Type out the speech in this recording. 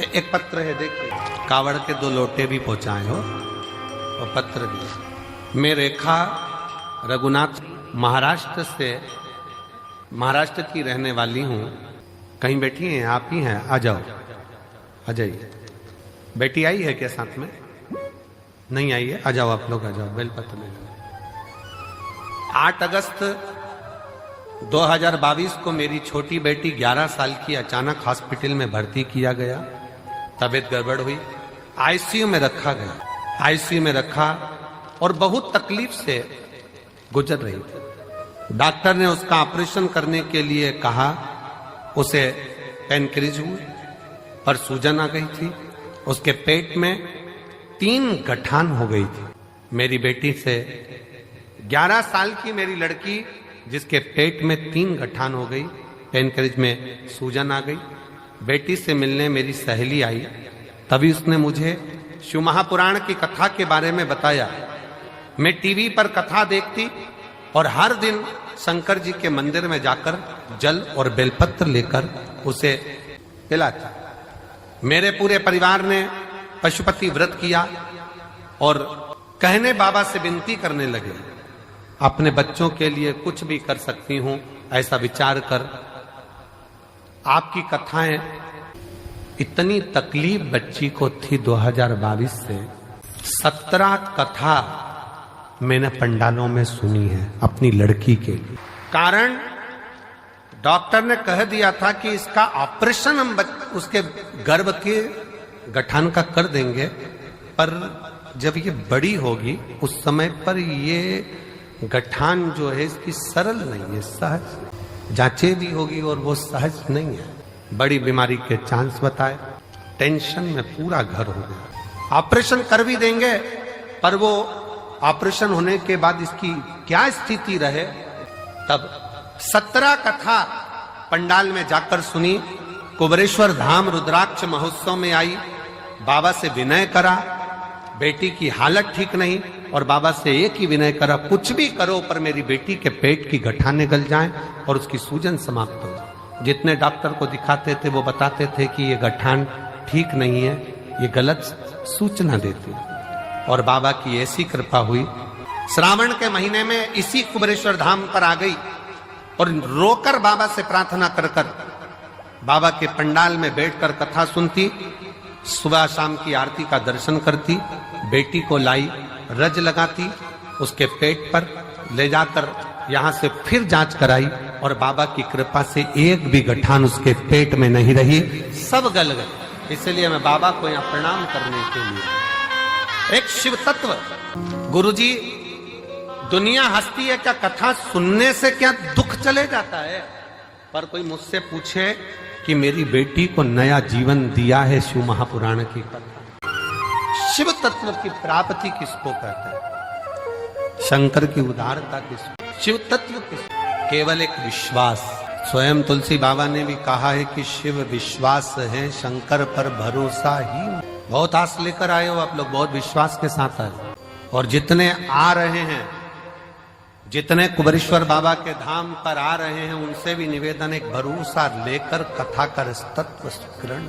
एक पत्र है, देखिए, कावड़ के 2 लोटे भी पहुंचाए हो और पत्र भी। मैं रेखा रघुनाथ महाराष्ट्र की रहने वाली हूँ। कहीं बैठी हैं? आप ही हैं? आ जाओ, आ जाइए। बेटी आई है क्या साथ में? नहीं आई है? आ जाओ, आप लोग आ जाओ, बेलपत्र ले लो। 8 अगस्त 2022 को मेरी छोटी बेटी 11 साल की अचानक हॉस्पिटल में भर्ती किया गया। तबीयत गड़बड़ हुई, आईसीयू में रखा गया। आईसीयू में रखा और बहुत तकलीफ से गुजर रही थी। डॉक्टर ने उसका ऑपरेशन करने के लिए कहा। उसे पेनक्रिज हुई पर सूजन आ गई थी। उसके पेट में 3 गठान हो गई थी। मेरी बेटी से 11 साल की मेरी लड़की जिसके पेट में 3 गठान हो गई, पेनक्रिज में सूजन आ गई। बेटी से मिलने मेरी सहेली आई, तभी उसने मुझे शिव महापुराण की कथा के बारे में बताया। मैं टीवी पर कथा देखती और हर दिन शंकर जी के मंदिर में जाकर जल और बेलपत्र लेकर उसे पिलाती। मेरे पूरे परिवार ने पशुपति व्रत किया और कहने बाबा से विनती करने लगे, अपने बच्चों के लिए कुछ भी कर सकती हूं ऐसा विचार कर। आपकी कथाएं, इतनी तकलीफ बच्ची को थी 2022 से। 17 कथा मैंने पंडालों में सुनी है अपनी लड़की के लिए। कारण डॉक्टर ने कह दिया था कि इसका ऑपरेशन हम उसके गर्भ के गठान का कर देंगे, पर जब ये बड़ी होगी उस समय पर ये गठान जो है इसकी सरल नहीं है, सहज जांचे भी होगी और वो सहज नहीं है। बड़ी बीमारी के चांस बताए। टेंशन में पूरा घर हो गया। ऑपरेशन कर भी देंगे पर वो ऑपरेशन होने के बाद इसकी क्या स्थिति रहे। तब 17 कथा पंडाल में जाकर सुनी। कुबरेश्वर धाम रुद्राक्ष महोत्सव में आई, बाबा से विनय करा। बेटी की हालत ठीक नहीं और बाबा से एक ही विनय करा, कुछ भी करो पर मेरी बेटी के पेट की गठाने गल जाएं और उसकी सूजन समाप्त हो। जितने डॉक्टर को दिखाते थे वो बताते थे कि ये गठान ठीक नहीं है, ये गलत सूचना देती। और बाबा की ऐसी कृपा हुई, श्रावण के महीने में इसी कुबरेश्वर धाम पर आ गई और रोकर बाबा से प्रार्थना कर बाबा के पंडाल में बैठकर कथा सुनती। सुबह शाम की आरती का दर्शन करती। बेटी को लाई, रज लगाती, उसके पेट पर ले जाकर यहां से फिर जांच कराई और बाबा की कृपा से एक भी गठान उसके पेट में नहीं रही, सब गल गए। इसलिए मैं बाबा को यहां प्रणाम करने के लिए। एक शिव तत्व गुरुजी, दुनिया हंसती है क्या कथा सुनने से, क्या दुख चले जाता है? पर कोई मुझसे पूछे कि मेरी बेटी को नया जीवन दिया है शिव महापुराण की कथा। शिव तत्व की प्राप्ति किसको कहते हैं? शंकर की उदारता किसको? शिव तत्व किसको? केवल एक विश्वास। स्वयं तुलसी बाबा ने भी कहा है कि शिव विश्वास है, शंकर पर भरोसा ही। बहुत आस लेकर आए हो आप लोग, बहुत विश्वास के साथ आए। और जितने आ रहे हैं, जितने कुबरेश्वर बाबा के धाम पर आ रहे हैं, उनसे भी निवेदन, एक भरोसा लेकर कथा कर तत्व ग्रहण।